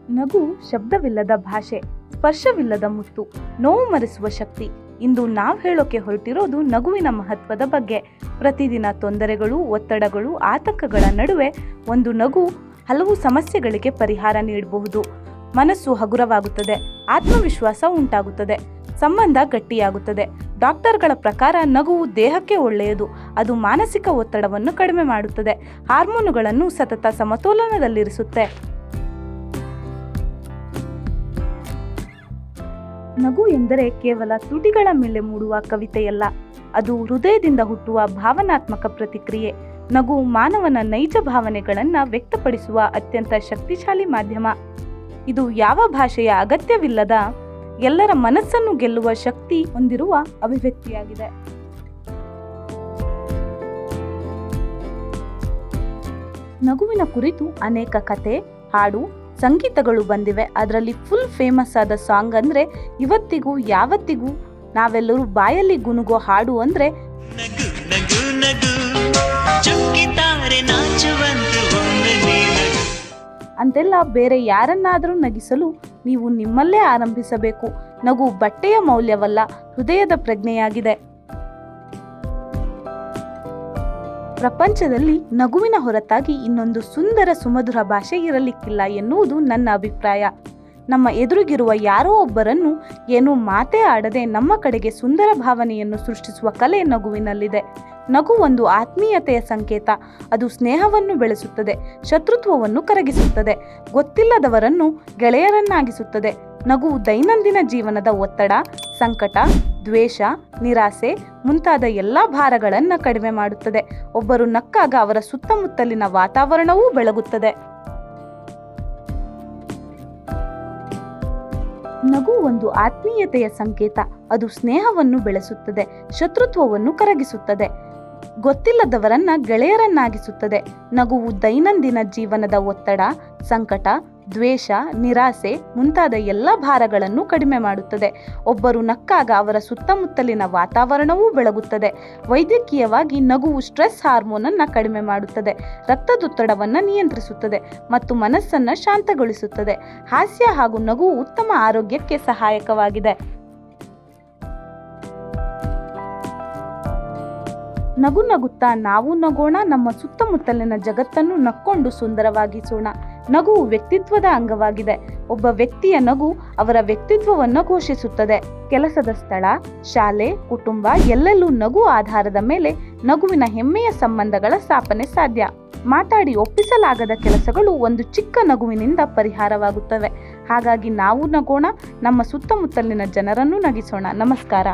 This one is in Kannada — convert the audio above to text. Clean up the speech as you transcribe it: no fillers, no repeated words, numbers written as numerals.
ನಗು ಶಬ್ದವಿಲ್ಲದ ಭಾಷೆ, ಸ್ಪರ್ಶವಿಲ್ಲದ ಮುತ್ತು, ನೋವು ಮರೆಸುವ ಶಕ್ತಿ. ಇಂದು ನಾವು ಹೇಳೋಕೆ ಹೊರಟಿರೋದು ನಗುವಿನ ಮಹತ್ವದ ಬಗ್ಗೆ. ಪ್ರತಿದಿನ ತೊಂದರೆಗಳು, ಒತ್ತಡಗಳು, ಆತಂಕಗಳ ನಡುವೆ ಒಂದು ನಗು ಹಲವು ಸಮಸ್ಯೆಗಳಿಗೆ ಪರಿಹಾರ ನೀಡಬಹುದು. ಮನಸ್ಸು ಹಗುರವಾಗುತ್ತದೆ, ಆತ್ಮವಿಶ್ವಾಸ ಉಂಟಾಗುತ್ತದೆ, ಸಂಬಂಧ ಗಟ್ಟಿಯಾಗುತ್ತದೆ. ಡಾಕ್ಟರ್ಗಳ ಪ್ರಕಾರ ನಗುವು ದೇಹಕ್ಕೆ ಒಳ್ಳೆಯದು. ಅದು ಮಾನಸಿಕ ಒತ್ತಡವನ್ನು ಕಡಿಮೆ ಮಾಡುತ್ತದೆ, ಹಾರ್ಮೋನುಗಳನ್ನು ಸತತ ಸಮತೋಲನದಲ್ಲಿರಿಸುತ್ತೆ. ನಗು ಎಂದರೆ ಕೇವಲ ತುಟಿಗಳ ಮೇಲೆ ಮೂಡುವ ಕವಿತೆಯಲ್ಲ, ಅದು ಹೃದಯದಿಂದ ಹುಟ್ಟುವ ಭಾವನಾತ್ಮಕ ಪ್ರತಿಕ್ರಿಯೆ. ನಗು ಮಾನವನ ನೈಜ ಭಾವನೆಗಳನ್ನು ವ್ಯಕ್ತಪಡಿಸುವ ಅತ್ಯಂತ ಶಕ್ತಿಶಾಲಿ ಮಾಧ್ಯಮ. ಇದು ಯಾವ ಭಾಷೆಯ ಅಗತ್ಯವಿಲ್ಲದ ಎಲ್ಲರ ಮನಸ್ಸನ್ನು ಗೆಲ್ಲುವ ಶಕ್ತಿ ಹೊಂದಿರುವ ಅಭಿವ್ಯಕ್ತಿಯಾಗಿದೆ. ನಗುವಿನ ಕುರಿತು ಅನೇಕ ಕತೆ, ಹಾಡು, ಸಂಗೀತಗಳು ಬಂದಿವೆ. ಅದರಲ್ಲಿ ಫುಲ್ ಫೇಮಸ್ ಆದ ಸಾಂಗ್ ಅಂದರೆ ಇವತ್ತಿಗೂ ಯಾವತ್ತಿಗೂ ನಾವೆಲ್ಲರೂ ಬಾಯಲ್ಲಿ ಗುನುಗೋ ಹಾಡು ಅಂದರೆ ಅಂತೆಲ್ಲ ಬೇರೆ ಯಾರನ್ನಾದರೂ ನಗಿಸಲು ನೀವು ನಿಮ್ಮಲ್ಲೇ ಆರಂಭಿಸಬೇಕು. ನಗು ಬಟ್ಟೆಯ ಮೌಲ್ಯವಲ್ಲ, ಹೃದಯದ ಪ್ರಜ್ಞೆಯಾಗಿದೆ. ಪ್ರಪಂಚದಲ್ಲಿ ನಗುವಿನ ಹೊರತಾಗಿ ಇನ್ನೊಂದು ಸುಂದರ ಸುಮಧುರ ಭಾಷೆ ಇರಲಿಕ್ಕಿಲ್ಲ ಎನ್ನುವುದು ನನ್ನ ಅಭಿಪ್ರಾಯ. ನಮ್ಮ ಎದುರಿಗಿರುವ ಯಾರೋ ಒಬ್ಬರನ್ನು ಏನೂ ಮಾತೇ ಆಡದೆ ನಮ್ಮ ಕಡೆಗೆ ಸುಂದರ ಭಾವನೆಯನ್ನು ಸೃಷ್ಟಿಸುವ ಕಲೆ ನಗುವಿನಲ್ಲಿದೆ. ನಗು ಒಂದು ಆತ್ಮೀಯತೆಯ ಸಂಕೇತ. ಅದು ಸ್ನೇಹವನ್ನು ಬೆಳೆಸುತ್ತದೆ, ಶತ್ರುತ್ವವನ್ನು ಕರಗಿಸುತ್ತದೆ, ಗೊತ್ತಿಲ್ಲದವರನ್ನು ಗೆಳೆಯರನ್ನಾಗಿಸುತ್ತದೆ. ನಗು ದೈನಂದಿನ ಜೀವನದ ಒತ್ತಡ, ಸಂಕಟ, ದ್ವೇಷ, ನಿರಾಸೆ ಮುಂತಾದ ಎಲ್ಲ ಭಾರಗಳನ್ನು ಕಡಿಮೆ ಮಾಡುತ್ತದೆ. ಒಬ್ಬರು ನಕ್ಕಾಗ ಅವರ ಸುತ್ತಮುತ್ತಲಿನ ವಾತಾವರಣವೂ ಬೆಳಗುತ್ತದೆ. ನಗು ಒಂದು ಆತ್ಮೀಯತೆಯ ಸಂಕೇತ. ಅದು ಸ್ನೇಹವನ್ನು ಬೆಳೆಸುತ್ತದೆ, ಶತ್ರುತ್ವವನ್ನು ಕರಗಿಸುತ್ತದೆ, ಗೊತ್ತಿಲ್ಲದವರನ್ನ ಗೆಳೆಯರನ್ನಾಗಿಸುತ್ತದೆ. ನಗುವು ದೈನಂದಿನ ಜೀವನದ ಒತ್ತಡ, ಸಂಕಟ, ದ್ವೇಷ, ನಿರಾಸೆ ಮುಂತಾದ ಎಲ್ಲ ಭಾರಗಳನ್ನು ಕಡಿಮೆ ಮಾಡುತ್ತದೆ. ಒಬ್ಬರು ನಕ್ಕಾಗ ಅವರ ಸುತ್ತಮುತ್ತಲಿನ ವಾತಾವರಣವೂ ಬೆಳಗುತ್ತದೆ. ವೈದ್ಯಕೀಯವಾಗಿ ನಗುವು ಸ್ಟ್ರೆಸ್ ಹಾರ್ಮೋನನ್ನು ಕಡಿಮೆ ಮಾಡುತ್ತದೆ, ರಕ್ತದೊತ್ತಡವನ್ನು ನಿಯಂತ್ರಿಸುತ್ತದೆ ಮತ್ತು ಮನಸ್ಸನ್ನು ಶಾಂತಗೊಳಿಸುತ್ತದೆ. ಹಾಸ್ಯ ಹಾಗೂ ನಗು ಉತ್ತಮ ಆರೋಗ್ಯಕ್ಕೆ ಸಹಾಯಕವಾಗಿದೆ. ನಗು ನಗುತ್ತಾ ನಾವು ನಗೋಣ, ನಮ್ಮ ಸುತ್ತಮುತ್ತಲಿನ ಜಗತ್ತನ್ನು ನಕ್ಕೊಂಡು ಸುಂದರವಾಗಿಸೋಣ. ನಗುವು ವ್ಯಕ್ತಿತ್ವದ ಅಂಗವಾಗಿದೆ. ಒಬ್ಬ ವ್ಯಕ್ತಿಯ ನಗು ಅವರ ವ್ಯಕ್ತಿತ್ವವನ್ನು ಘೋಷಿಸುತ್ತದೆ. ಕೆಲಸದ ಸ್ಥಳ, ಶಾಲೆ, ಕುಟುಂಬ ಎಲ್ಲೆಲ್ಲೂ ನಗು ಆಧಾರದ ಮೇಲೆ ನಗುವಿನ ಹೆಮ್ಮೆಯ ಸಂಬಂಧಗಳ ಸ್ಥಾಪನೆ ಸಾಧ್ಯ. ಮಾತಾಡಿ ಒಪ್ಪಿಸಲಾಗದ ಕೆಲಸಗಳು ಒಂದು ಚಿಕ್ಕ ನಗುವಿನಿಂದ ಪರಿಹಾರವಾಗುತ್ತವೆ. ಹಾಗಾಗಿ ನಾವು ನಗೋಣ, ನಮ್ಮ ಸುತ್ತಮುತ್ತಲಿನ ಜನರನ್ನು ನಗಿಸೋಣ. ನಮಸ್ಕಾರ.